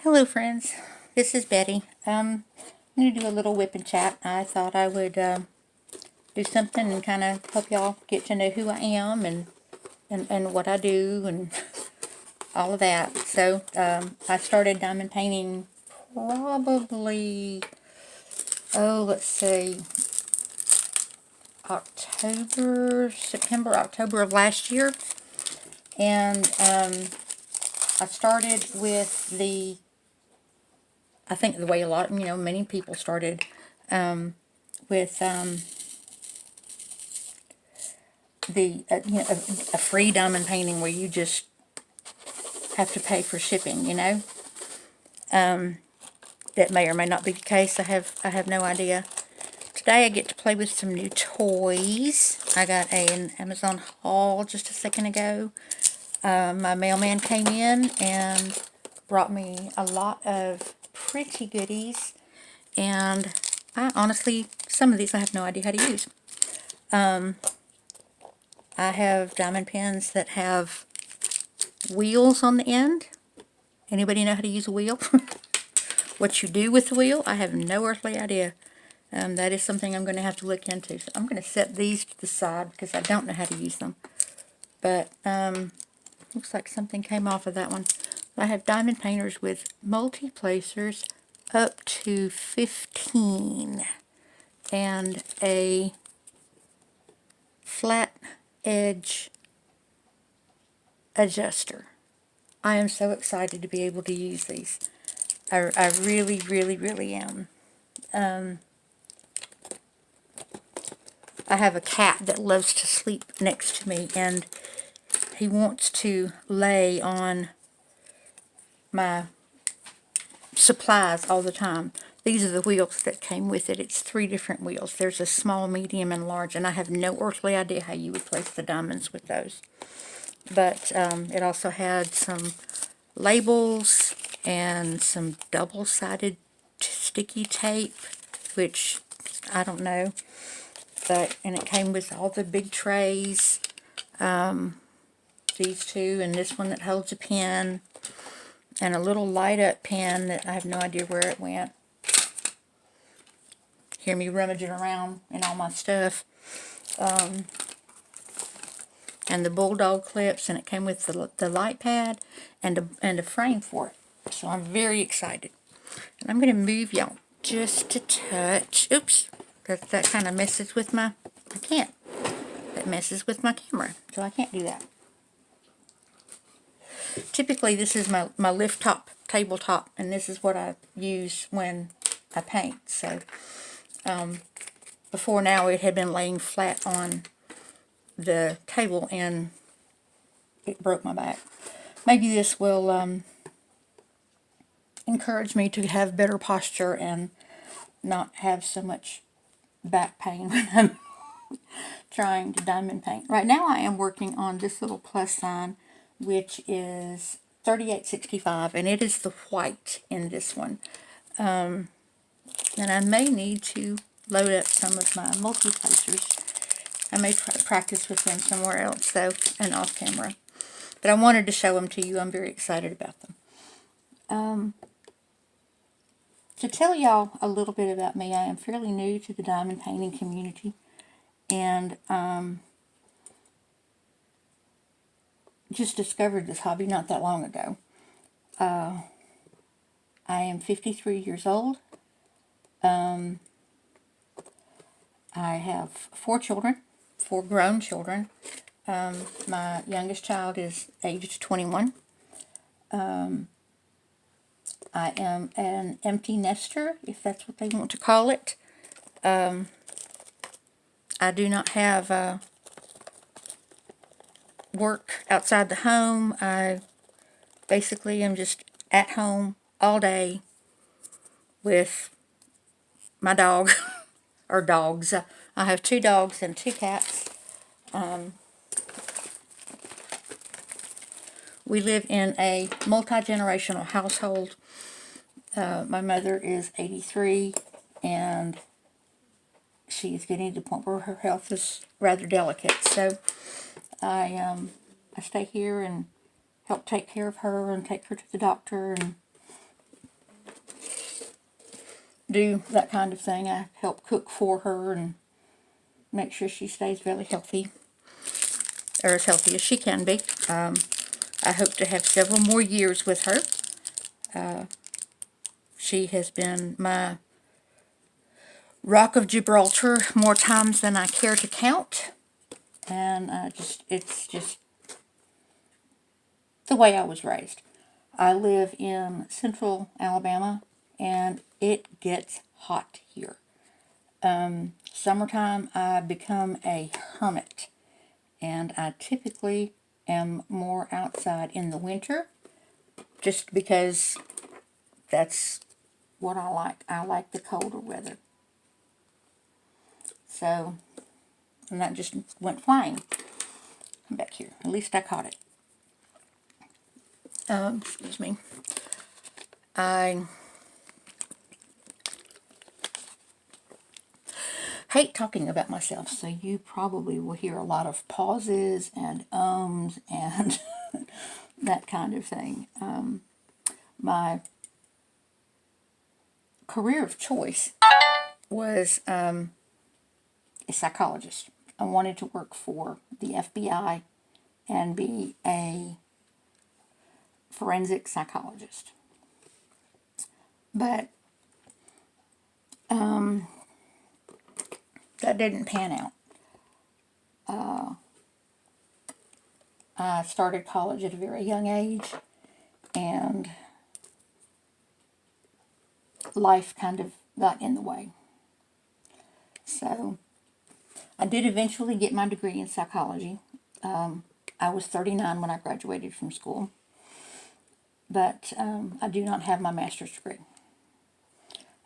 Hello friends, this is Betty. I'm going to do a little whip and chat. I thought I would do something and kind of help y'all get to know who I am and what I do and all of that. So I started diamond painting probably, let's see, September, October of last year. And I started with I think the way many people started with a free diamond painting where you just have to pay for shipping. That may or may not be the case. I have no idea. Today I get to play with some new toys. I got an Amazon haul just a second ago. My mailman came in and brought me a lot of pretty goodies, and I honestly, some of these I have no idea how to use. I have diamond pins that have wheels on the end. Anybody know how to use a wheel? What you do with the wheel, I have no earthly idea. That is something I'm going to have to look into. So I'm going to set these to the side because I don't know how to use them. But looks like something came off of that one. I have diamond painters with multi-placers up to 15 and a flat edge adjuster. I am so excited to be able to use these. I really, really, really am. I have a cat that loves to sleep next to me, and he wants to lay on my supplies all the time. These are the wheels that came with it. It's 3 different wheels. There's a small, medium, and large, and I have no earthly idea how you would place the diamonds with those. But it also had some labels and some double-sided sticky tape, which I don't know. And it came with all the big trays, these two, and this one that holds a pen, and a little light-up pen that I have no idea where it went. Hear me rummaging around in all my stuff. And the bulldog clips, and it came with the light pad and a frame for it. So I'm very excited. And I'm going to move y'all just a touch. Oops, that kind of messes with I can't. That messes with my camera, so I can't do that. Typically this is my lift top tabletop, and this is what I use when I paint. So before now it had been laying flat on the table and it broke my back. Maybe this will encourage me to have better posture and not have so much back pain when I'm trying to diamond paint. Right now I am working on this little plus sign, which is 3865, and it is the white in this one. And I may need to load up some of my multi-placers. I may practice with them somewhere else, though, and off camera. But I wanted to show them to you. I'm very excited about them. To tell y'all a little bit about me, I am fairly new to the diamond painting community, and just discovered this hobby not that long ago. I am 53 years old. I have 4 children, 4 grown children. My youngest child is aged 21. I am an empty nester, if that's what they want to call it. I do not have work outside the home. I basically am just at home all day with my dog, or dogs. I have 2 dogs and 2 cats. We live in a multi-generational household. My mother is 83, and she is getting to the point where her health is rather delicate. So I stay here and help take care of her and take her to the doctor and do that kind of thing. I help cook for her and make sure she stays very healthy, or as healthy as she can be. I hope to have several more years with her. She has been my Rock of Gibraltar more times than I care to count. And it's just the way I was raised. I live in central Alabama, and it gets hot here. Summertime, I become a hermit, and I typically am more outside in the winter, just because that's what I like. I like the colder weather. So, and that just went flying. Come back here. At least I caught it. Excuse me. I hate talking about myself, so you probably will hear a lot of pauses and and that kind of thing. My career of choice was a psychologist. I wanted to work for the FBI and be a forensic psychologist. But that didn't pan out. I started college at a very young age, and life kind of got in the way. So I did eventually get my degree in psychology. I was 39 when I graduated from school, but I do not have my master's degree.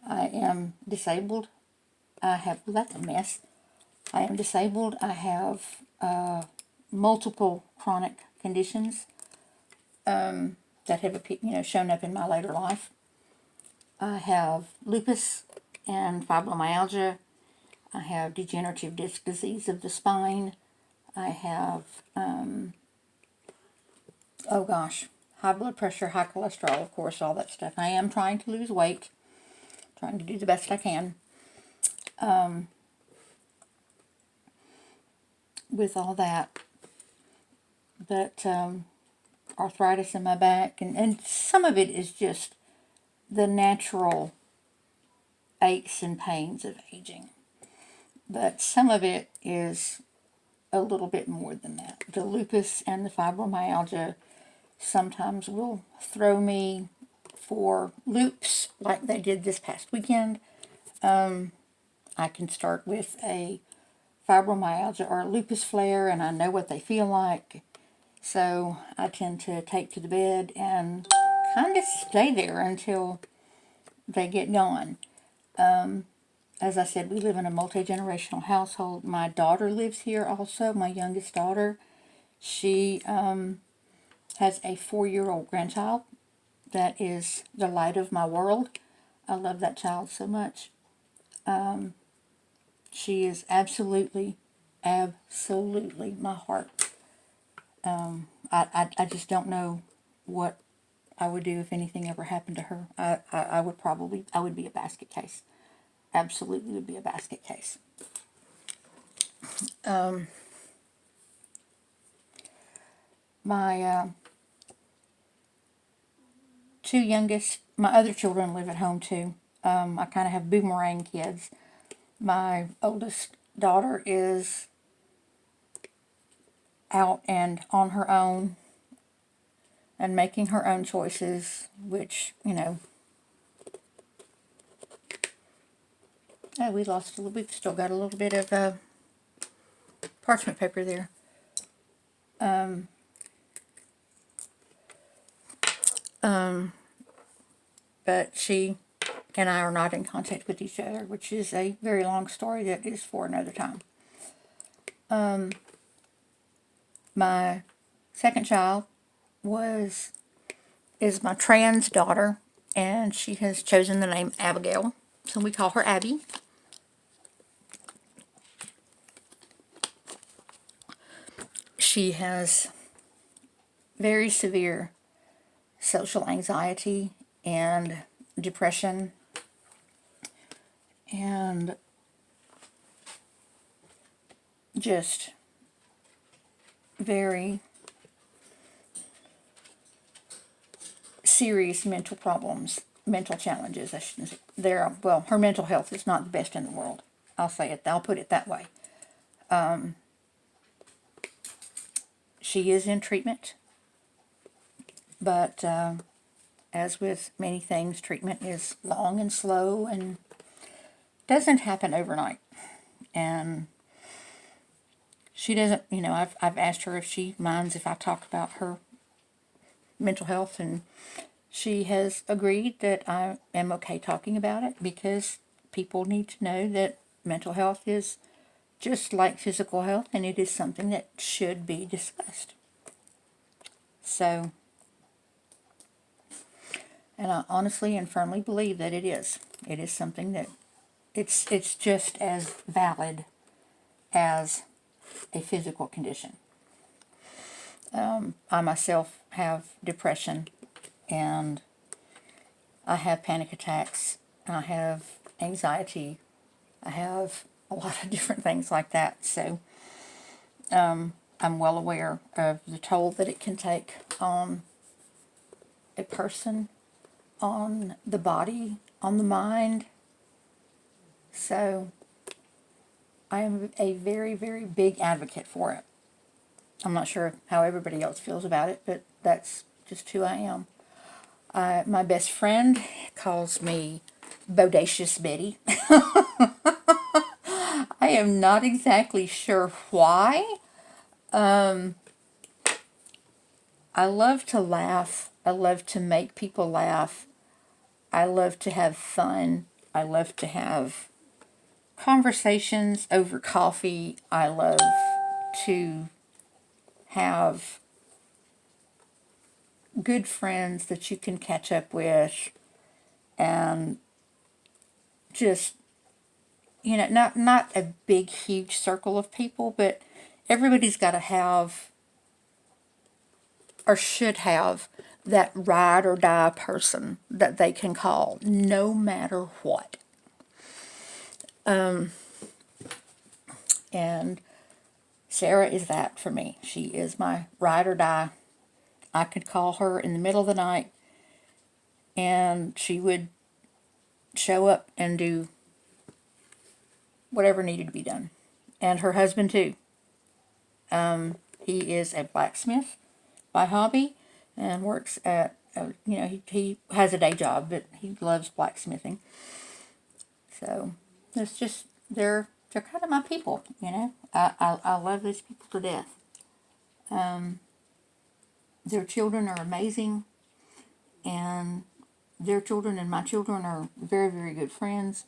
I am disabled. I have, that's a mess. I am disabled. I have multiple chronic conditions that have shown up in my later life. I have lupus and fibromyalgia. I have degenerative disc disease of the spine. I have, high blood pressure, high cholesterol, of course, all that stuff. I am trying to lose weight, trying to do the best I can with all that. But arthritis in my back, and some of it is just the natural aches and pains of aging. But some of it is a little bit more than that. The lupus and the fibromyalgia sometimes will throw me for loops like they did this past weekend. I can start with a fibromyalgia or a lupus flare, and I know what they feel like. So I tend to take to the bed and kind of stay there until they get gone. As I said, we live in a multi-generational household. My daughter lives here also, my youngest daughter. She has a 4-year-old grandchild that is the light of my world. I love that child so much. She is absolutely my heart. I just don't know what I would do if anything ever happened to her. I would be a basket case. Absolutely would be a basket case. My my other children live at home too. I kind of have boomerang kids. My oldest daughter is out and on her own and making her own choices, which, oh, we've still got a little bit of parchment paper there. But she and I are not in contact with each other, which is a very long story that is for another time. My second child is my trans daughter, and she has chosen the name Abigail, so we call her Abby. She has very severe social anxiety and depression. and just very serious mental problems, mental challenges. I shouldn't say well, her mental health is not the best in the world. I'll say it. I'll put it that way. She is in treatment, but as with many things, treatment is long and slow and doesn't happen overnight. And she doesn't, I've asked her if she minds if I talk about her mental health, and she has agreed that I am okay talking about it because people need to know that mental health is just like physical health, and it is something that should be discussed. So, and I honestly and firmly believe that it is. It is something that it's just as valid as a physical condition. I myself have depression, and I have panic attacks, I have anxiety, I have a lot of different things like that. So I'm well aware of the toll that it can take on a person, on the body, on the mind. So I am a very, very big advocate for it. I'm not sure how everybody else feels about it, but that's just who I am. My best friend calls me Bodacious Betty. I am not exactly sure why. I love to laugh. I love to make people laugh. I love to have fun. I love to have conversations over coffee. I love to have good friends that you can catch up with, and just, not a big, huge circle of people, but everybody's got to have, or should have, that ride or die person that they can call no matter what. And Sarah is that for me. She is my ride or die. I could call her in the middle of the night, and she would show up and do whatever needed to be done. And her husband too. He is a blacksmith by hobby and works at, he has a day job, but he loves blacksmithing. So it's just, they're kind of my people, I love these people to death. Their children are amazing, and their children and my children are very, very good friends.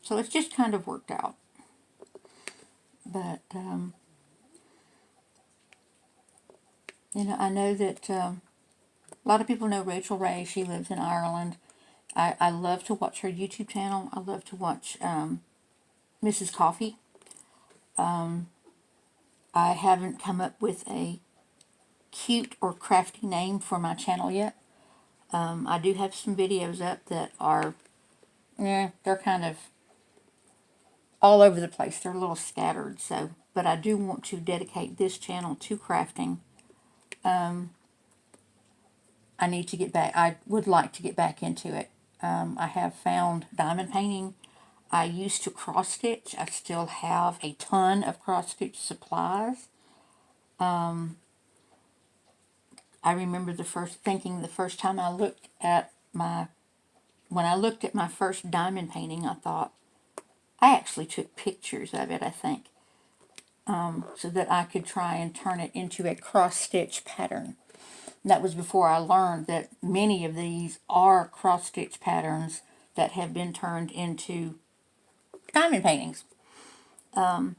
So it's just kind of worked out. But, I know that a lot of people know Rachel Ray. She lives in Ireland. I love to watch her YouTube channel. I love to watch Mrs. Coffee. I haven't come up with a cute or crafty name for my channel yet. I do have some videos up that are, they're kind of all over the place. They're a little scattered, so, but I do want to dedicate this channel to crafting. I need to get back, I would like to get back into it. I have found diamond painting. I used to cross stitch. I still have a ton of cross stitch supplies. I remember the first time I looked at when I looked at my first diamond painting, I thought, I actually took pictures of it, I think, so that I could try and turn it into a cross-stitch pattern. And that was before I learned that many of these are cross-stitch patterns that have been turned into diamond paintings. But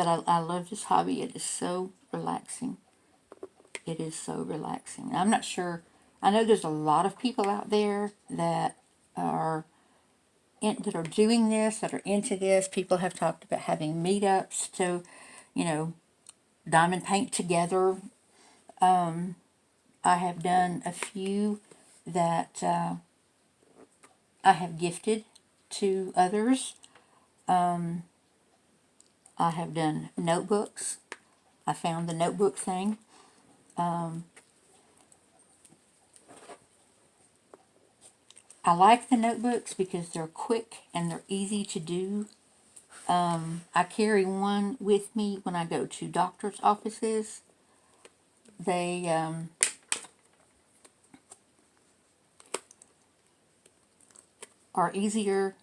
I love this hobby. It is so relaxing. It is so relaxing. I'm not sure. I know there's a lot of people out there that are doing this, that are into this. People have talked about having meetups to, diamond paint together. I have done a few that I have gifted to others. I have done notebooks. I found the notebook thing. I like the notebooks because they're quick and they're easy to do. I carry one with me when I go to doctor's offices. They are easier.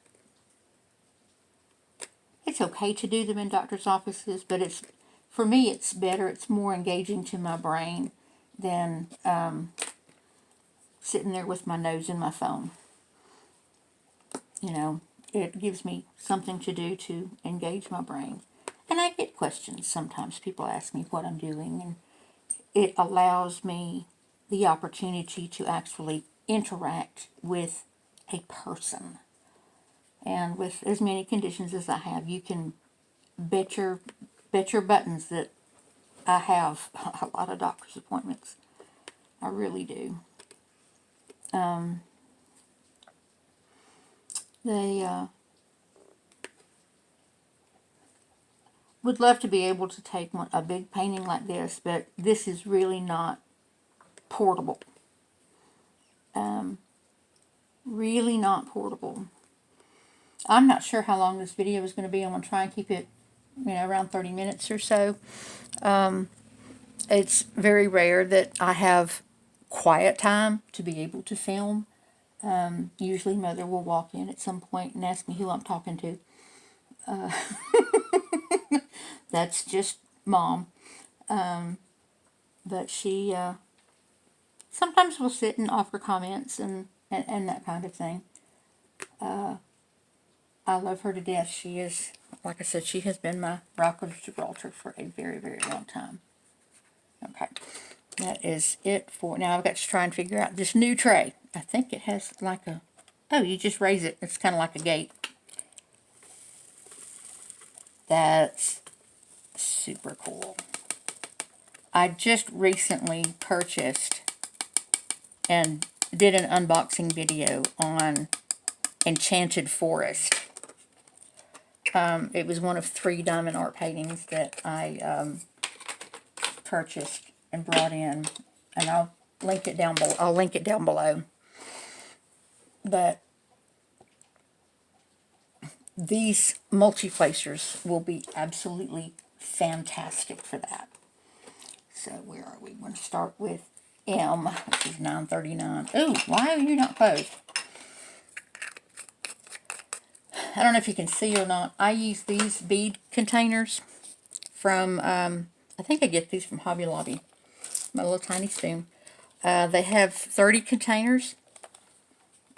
It's okay to do them in doctor's offices, but for me it's better. It's more engaging to my brain than sitting there with my nose in my phone. You know, it gives me something to do to engage my brain. And I get questions. Sometimes people ask me what I'm doing, and it allows me the opportunity to actually interact with a person. And with as many conditions as I have, you can bet your buttons that I have a lot of doctor's appointments. I really do. They would love to be able to take a big painting like this, but this is really not portable. Really not portable. I'm not sure how long this video is going to be. I'm going to try and keep it, around 30 minutes or so. It's very rare that I have quiet time to be able to film. Usually Mother will walk in at some point and ask me who I'm talking to. That's just Mom. But she sometimes will sit and offer comments and that kind of thing. I love her to death. She is, like I said, she has been my Rock of Gibraltar for a very, very long time. Okay, that is it for now. I've got to try and figure out this new tray. I think it has like a, oh, you just raise it. It's kind of like a gate. That's super cool. I just recently purchased and did an unboxing video on Enchanted Forest. It was one of 3 diamond art paintings that I purchased and brought in, and I'll link it down below. But these multi-placers will be absolutely fantastic for that. So where are we? We're going to start with M, which is $9.39. Ooh, why are you not closed? I don't know if you can see or not. I use these bead containers from, I think I get these from Hobby Lobby. My little tiny spoon. They have 30 containers,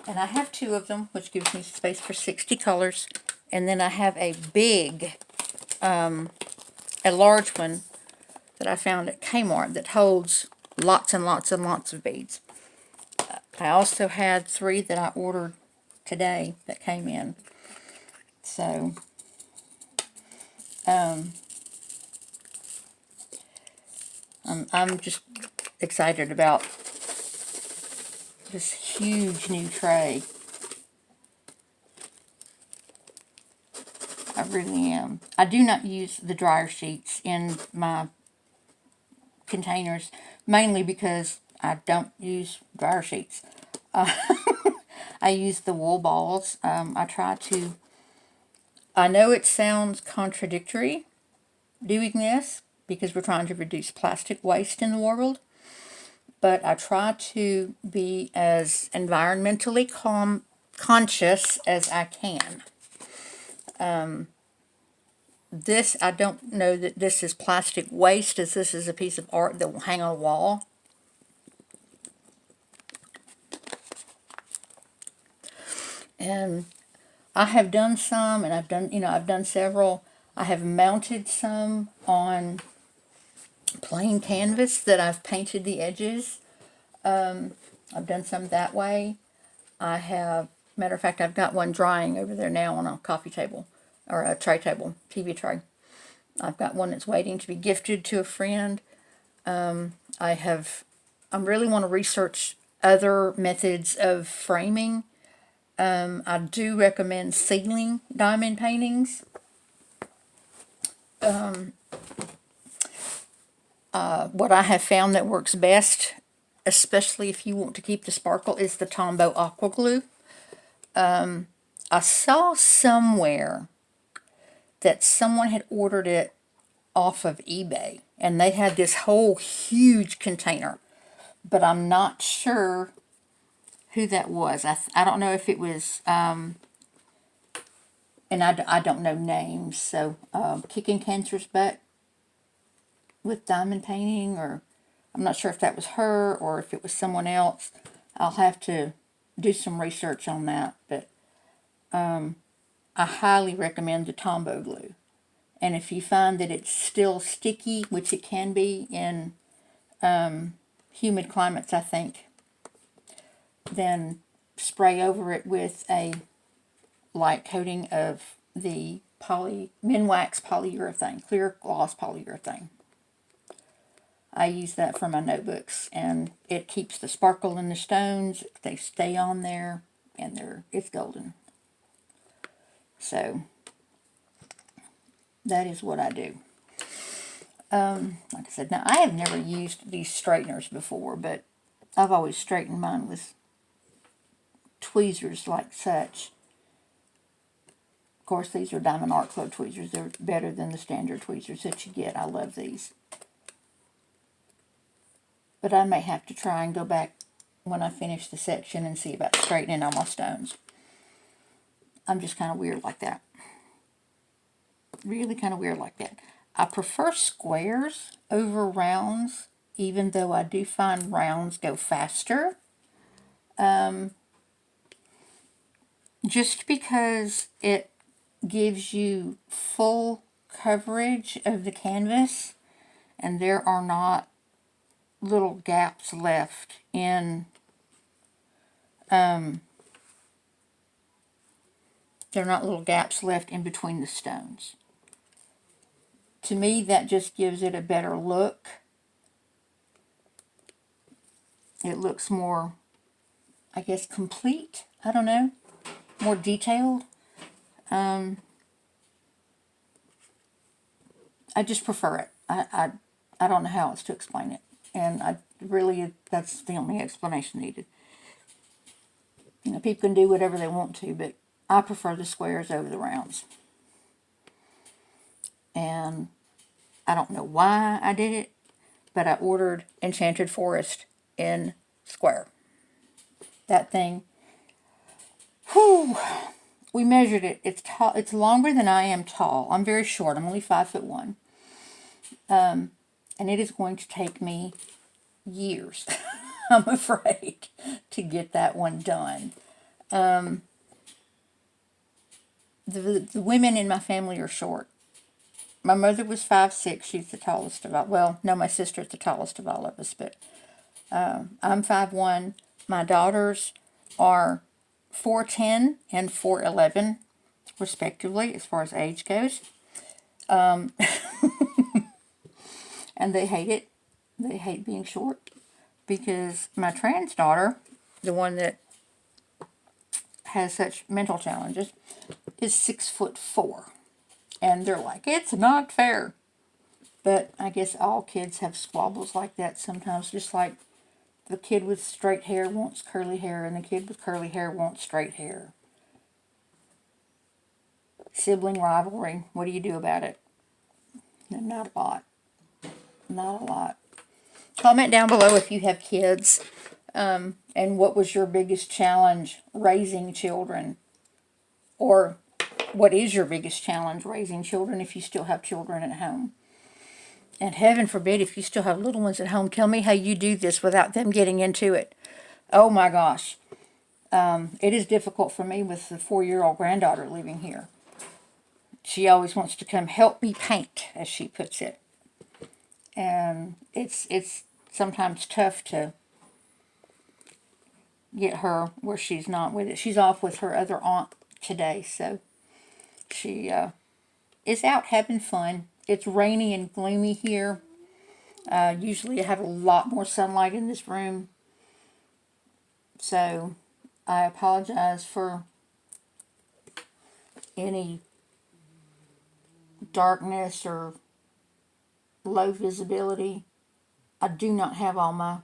and I have 2 of them, which gives me space for 60 colors. And then I have a big, a large one that I found at Kmart that holds lots and lots and lots of beads. I also had 3 that I ordered today that came in. So, I'm just excited about this huge new tray. I really am. I do not use the dryer sheets in my containers, mainly because I don't use dryer sheets. I use the wool balls. I know it sounds contradictory doing this because we're trying to reduce plastic waste in the world, but I try to be as environmentally conscious as I can. This, I don't know that this is plastic waste, as this is a piece of art that will hang on a wall. And I have done some, and I've done several. I have mounted some on plain canvas that I've painted the edges. I've done some that way. Matter of fact, I've got one drying over there now on a coffee table, or a tray table, TV tray. I've got one that's waiting to be gifted to a friend. I really want to research other methods of framing. I do recommend ceiling diamond paintings. What I have found that works best, especially if you want to keep the sparkle, is the Tombow Aqua Glue. I saw somewhere that someone had ordered it off of eBay, and they had this whole huge container, but I'm not sure who that was. I don't know if it was, and I don't know names, so Kicking Cancer's Butt with diamond painting, or I'm not sure if that was her or if it was someone else. I'll have to do some research on that, but I highly recommend the Tombow glue. And if you find that it's still sticky, which it can be in humid climates, I think, then spray over it with a light coating of the Minwax polyurethane, clear gloss polyurethane. I use that for my notebooks, and it keeps the sparkle in the stones. They stay on there, and it's golden. So that is what I do. Like I said, now I have never used these straighteners before, but I've always straightened mine with tweezers like such. Of course, these are Diamond Art Club tweezers. They're better than the standard tweezers that you get. I love these. But I may have to try and go back when I finish the section and see about straightening all my stones. I'm just kind of weird like that. Really kind of weird like that. I prefer squares over rounds, even though I do find rounds go faster. Just because it gives you full coverage of the canvas, and there are not little gaps left in between the stones. To me, that just gives it a better look. It looks more, I guess, complete. I don't know, more detailed. I just prefer it. I don't know how else to explain it. And that's the only explanation needed. You know, people can do whatever they want to, but I prefer the squares over the rounds. And I don't know why I did it, but I ordered Enchanted Forest in square. That thing, whew, we measured it. It's tall. It's longer than I am tall. I'm very short. I'm only 5'1". And it is going to take me years, I'm afraid, to get that one done. The women in my family are short. My mother was 5'6". She's the tallest of all. Well, no, my sister's the tallest of all of us, but I'm 5'1". My daughters are 4'10" and 4'11", respectively, as far as age goes. And they hate it. They hate being short, because my trans daughter, the one that has such mental challenges, is 6'4". And they're like, it's not fair. But I guess all kids have squabbles like that sometimes, just like the kid with straight hair wants curly hair, and the kid with curly hair wants straight hair. Sibling rivalry, what do you do about it? Not a lot. Not a lot. Comment down below if you have kids, and what was your biggest challenge raising children, or what is your biggest challenge raising children if you still have children at home. And heaven forbid, if you still have little ones at home, tell me how you do this without them getting into it. Oh my gosh. It is difficult for me with the 4-year-old granddaughter living here. She always wants to come help me paint, as she puts it. And it's sometimes tough to get her where she's not with it. She's off with her other aunt today, so she is out having fun. It's rainy and gloomy here. Usually I have a lot more sunlight in this room, so I apologize for any darkness or low visibility. I do not have all my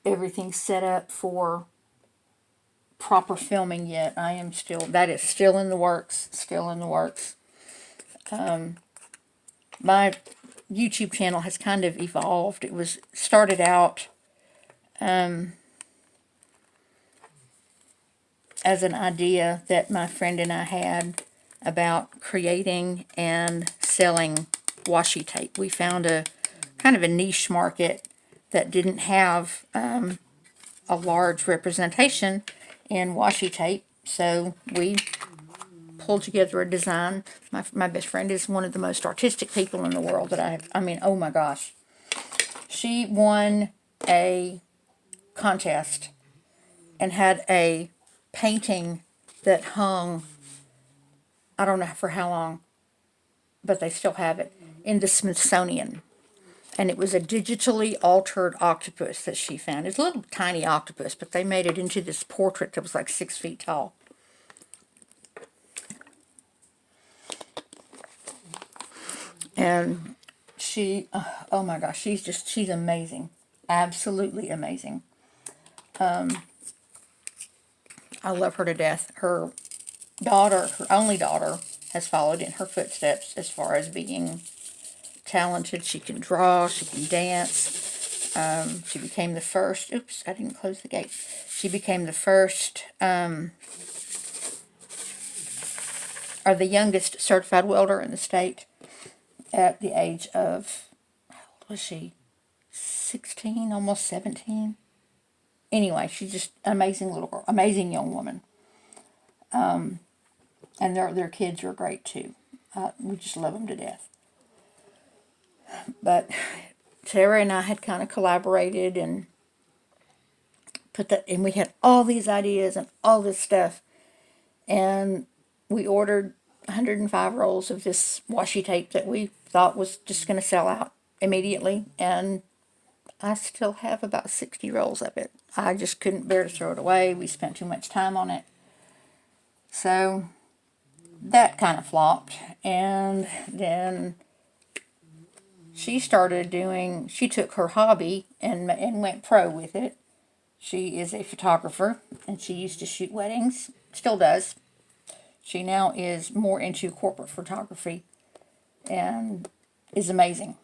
everything set up for proper filming yet. That is still in the works, still in the works. My YouTube channel has kind of evolved. It was started out as an idea that my friend and I had about creating and selling washi tape. We found a kind of a niche market that didn't have a large representation in washi tape, so we pulled together a design. My best friend is one of the most artistic people in the world that I mean, oh my gosh. She won a contest and had a painting that hung, I don't know for how long, but they still have it, in the Smithsonian. And it was a digitally altered octopus that she found. It's a little tiny octopus, but they made it into this portrait that was like 6 feet tall. And she, oh my gosh, she's amazing. Absolutely amazing. I love her to death. Her daughter, her only daughter, has followed in her footsteps as far as being talented. She can draw, she can dance. She became the first, oops, I didn't close the gate. She became the first, or the youngest certified welder in the state at the age of, how old was she? 16, almost 17. Anyway, she's just an amazing little girl, amazing young woman. And their kids are great too. We just love them to death. But Sarah and I had kind of collaborated and and we had all these ideas and all this stuff. And we ordered 105 rolls of this washi tape that we thought was just going to sell out immediately. And I still have about 60 rolls of it. I just couldn't bear to throw it away. We spent too much time on it. So that kind of flopped. And then she took her hobby and went pro with it. She is a photographer, and she used to shoot weddings, still does. She now is more into corporate photography and is amazing.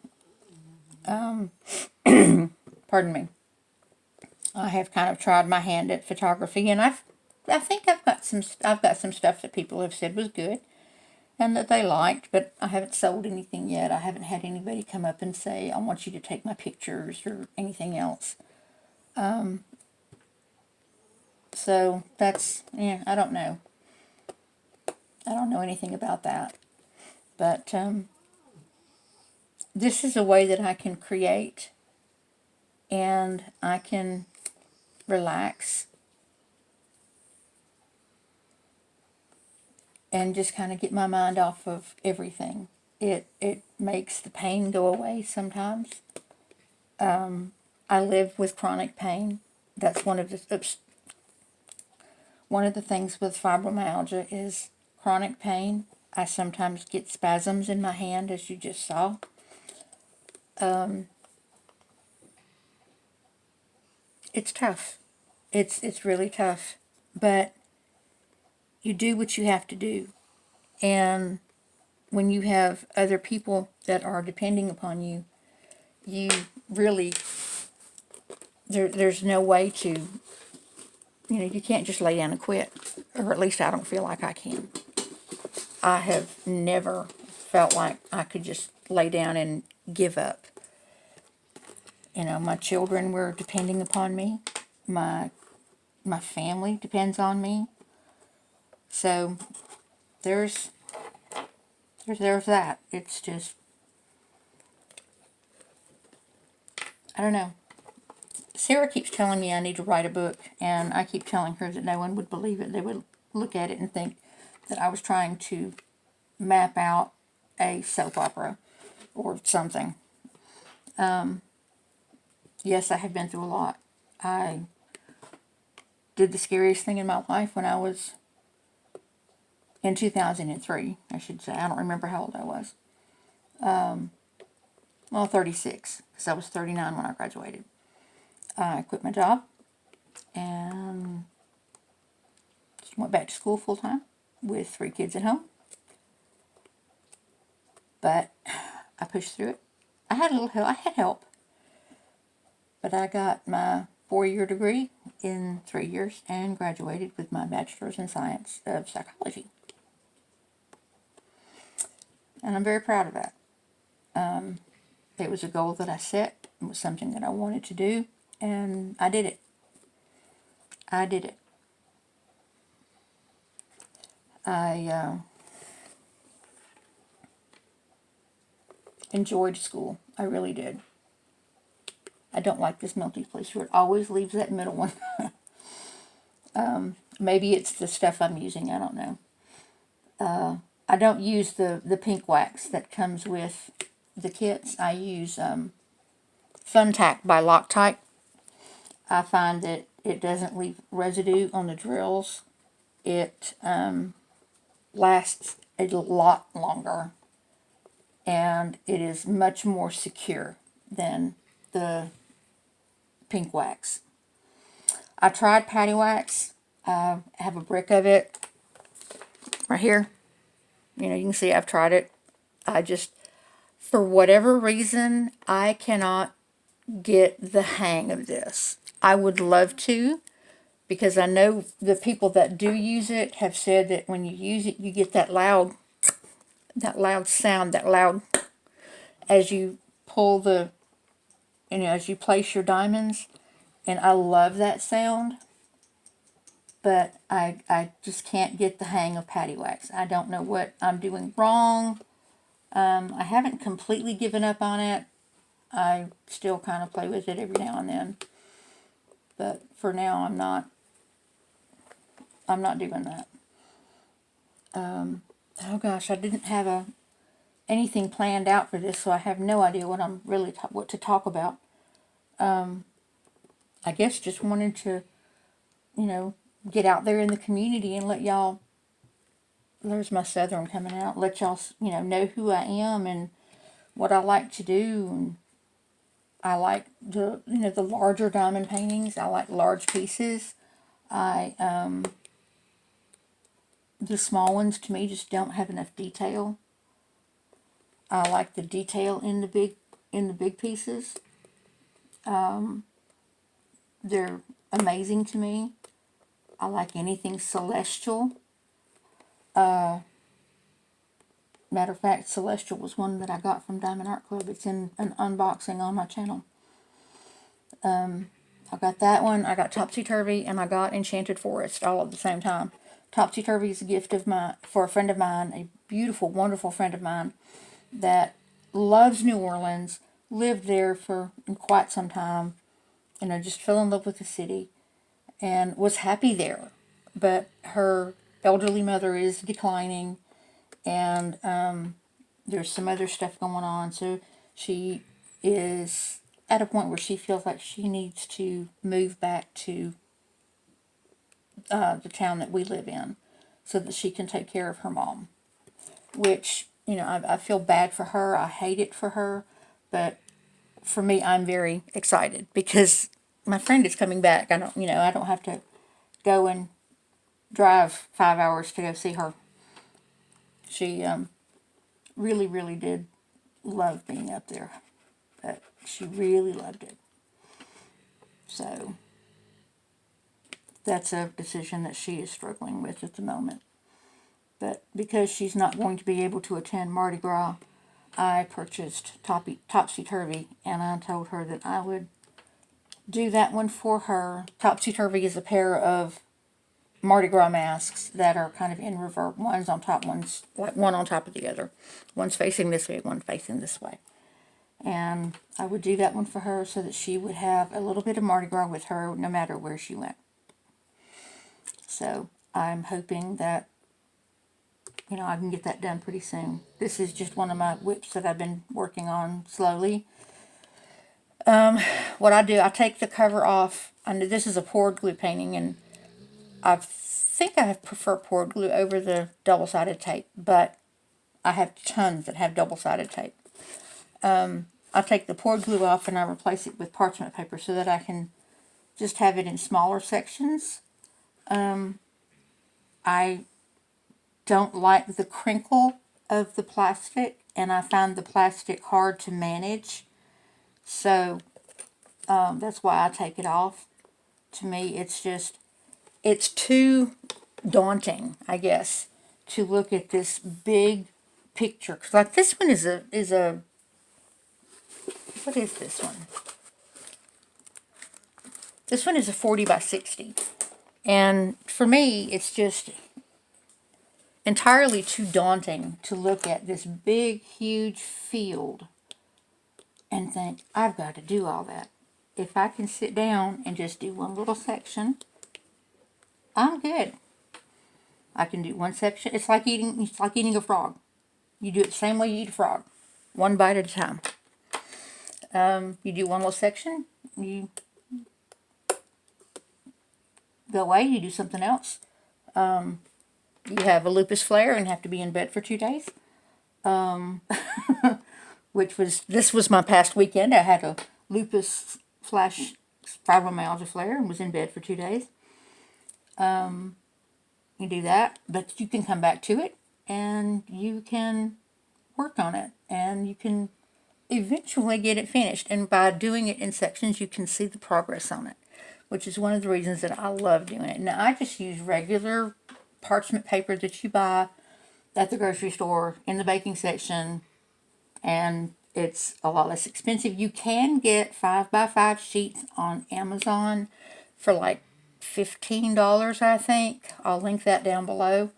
Pardon me. I have kind of tried my hand at photography, and I think I've got some stuff that people have said was good and that they liked, but I haven't sold anything yet. I haven't had anybody come up and say, I want you to take my pictures or anything else. So that's, I don't know. I don't know anything about that. But this is a way that I can create and I can relax and just kind of get my mind off of everything. It makes the pain go away sometimes. I live with chronic pain. That's one of the things with fibromyalgia is chronic pain. I sometimes get spasms in my hand, as you just saw. It's tough. It's really tough. But you do what you have to do. And when you have other people that are depending upon you, you really, there's no way to, you can't just lay down and quit. Or at least I don't feel like I can. I have never felt like I could just lay down and give up. My children were depending upon me. My family depends on me. So there's that. It's just, I don't know. Sarah keeps telling me I need to write a book, and I keep telling her that no one would believe it. They would look at it and think that I was trying to map out a soap opera or something. Yes, I have been through a lot. I did the scariest thing in my life when I was in 2003, I should say. I don't remember how old I was. Well, 36, because I was 39 when I graduated. I quit my job and went back to school full time with 3 kids at home. But I pushed through it. I had a little help. I had help. But I got my 4-year degree in 3 years and graduated with my bachelor's in science of psychology. And I'm very proud of that. It was a goal that I set. It was something that I wanted to do. And I did it. I did it. I enjoyed school. I really did. I don't like this melty place where it always leaves that middle one. Maybe it's the stuff I'm using. I don't know. I don't use the pink wax that comes with the kits. I use Fun Tack by Loctite. I find that it doesn't leave residue on the drills. It lasts a lot longer, and it is much more secure than the pink wax. I tried patty wax. I have a brick of it right here. You know, you can see I've tried it. I just, for whatever reason, I cannot get the hang of this. I would love to, because I know the people that do use it have said that when you use it, you get that loud sound, that loud, as you pull the, as you place your diamonds. And I love that sound. But I just can't get the hang of patty wax. I don't know what I'm doing wrong. I haven't completely given up on it. I still kind of play with it every now and then. But for now, I'm not doing that. Oh gosh, I didn't have anything planned out for this, so I have no idea what I'm really what to talk about. I guess just wanted to, get out there in the community and let y'all, there's my Southern coming out, let y'all, know who I am and what I like to do. And I like the larger diamond paintings. I like large pieces. The small ones to me just don't have enough detail. I like the detail in the big pieces. They're amazing to me. I like anything celestial. Matter of fact, Celestial was one that I got from Diamond Art Club. It's in an unboxing on my channel. I got that one. I got Topsy Turvy, and I got Enchanted Forest all at the same time. Topsy Turvy is a gift for a friend of mine, a beautiful, wonderful friend of mine that loves New Orleans, lived there for quite some time, just fell in love with the city and was happy there. But her elderly mother is declining, and there's some other stuff going on, so she is at a point where she feels like she needs to move back to the town that we live in so that she can take care of her mom, which, I feel bad for her. I hate it for her, but for me, I'm very excited because my friend is coming back. I don't have to go and drive 5 hours to go see her. She really, really did love being up there, but she really loved it. So that's a decision that she is struggling with at the moment. But because she's not going to be able to attend Mardi Gras, I purchased Topsy Turvy, and I told her that I would do that one for her. Topsy Turvy is a pair of Mardi Gras masks that are kind of in reverse. One's on top, one's like one on top of the other. One's facing this way, one facing this way. And I would do that one for her so that she would have a little bit of Mardi Gras with her no matter where she went. So I'm hoping that, I can get that done pretty soon. This is just one of my WIPs that I've been working on slowly. What I do, I take the cover off. I know this is a poured glue painting, and I think I prefer poured glue over the double-sided tape, but I have tons that have double-sided tape. I take the poured glue off and I replace it with parchment paper so that I can just have it in smaller sections. I don't like the crinkle of the plastic, and I find the plastic hard to manage. So that's why I take it off. To me, it's too daunting, I guess, to look at this big picture. 'Cause like this one is a what is this one? This one is a 40 by 60. And for me, it's just entirely too daunting to look at this big, huge field and think, I've got to do all that. If I can sit down and just do one little section, I'm good. I can do one section. It's like eating a frog. You do it the same way you eat a frog, one bite at a time. You do one little section, you go away, you do something else. You have a lupus flare and have to be in bed for 2 days. This was my past weekend. I had a lupus / fibromyalgia flare and was in bed for 2 days. You do that, but you can come back to it and you can work on it and you can eventually get it finished. And by doing it in sections, you can see the progress on it, which is one of the reasons that I love doing it. Now, I just use regular parchment paper that you buy at the grocery store in the baking section, and it's a lot less expensive. You can get 5x5 sheets on Amazon for like $15, I think. I'll link that down below.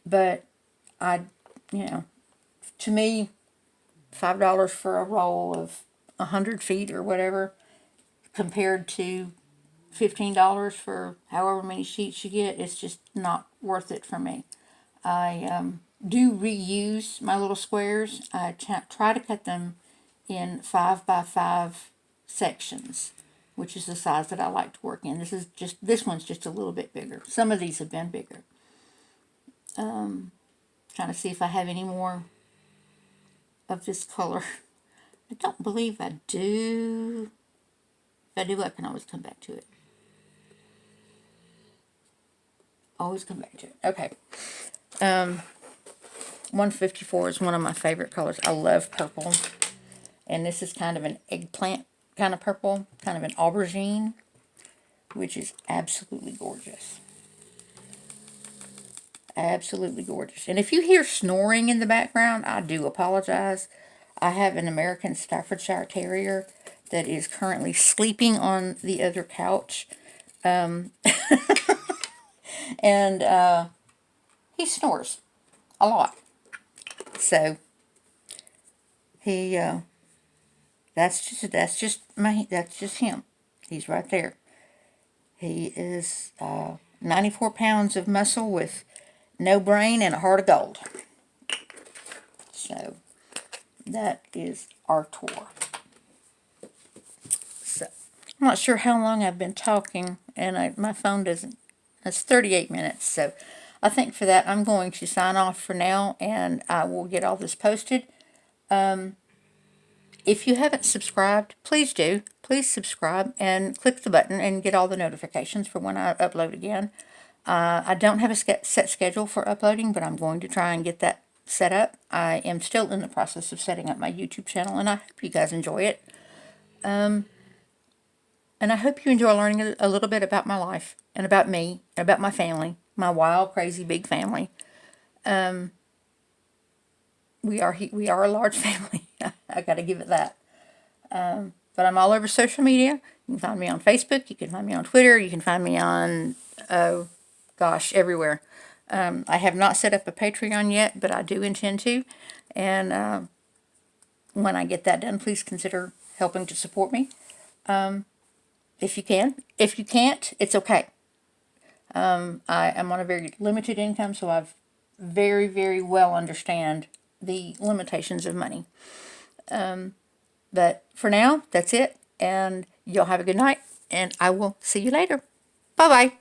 But to me, $5 for a roll of 100 feet or whatever, compared to $15 for however many sheets you get, it's just not worth it for me. I do reuse my little squares. I try to cut them in 5x5 sections, which is the size that I like to work in. This one's just a little bit bigger. Some of these have been bigger. Trying to see if I have any more of this color. I don't believe I do. If I do, I can always come back to it. Always come back to it. Okay. 154 is one of my favorite colors. I love purple. And this is kind of an eggplant kind of purple, kind of an aubergine, which is absolutely gorgeous. Absolutely gorgeous. And if you hear snoring in the background, I do apologize. I have an American Staffordshire Terrier that is currently sleeping on the other couch. And he snores a lot. So he that's just him. He's right there. He is 94 pounds of muscle with no brain and a heart of gold. So that is Artur. So I'm not sure how long I've been talking, and my phone doesn't. It's 38 minutes. So I think for that I'm going to sign off for now, and I will get all this posted. If you haven't subscribed, please do. Please subscribe and click the button and get all the notifications for when I upload again. I don't have a set schedule for uploading, but I'm going to try and get that set up. I am still in the process of setting up my YouTube channel, and I hope you guys enjoy it. And I hope you enjoy learning a little bit about my life, and about me, and about my family, my wild, crazy, big family. We are a large family. I got to give it that. But I'm all over social media. You can find me on Facebook. You can find me on Twitter. You can find me on, everywhere. I have not set up a Patreon yet, but I do intend to. And when I get that done, please consider helping to support me. If you can. If you can't, it's okay. I am on a very limited income, so I've very, very well understand the limitations of money. But for now, that's it. And y'all have a good night, and I will see you later. Bye-bye.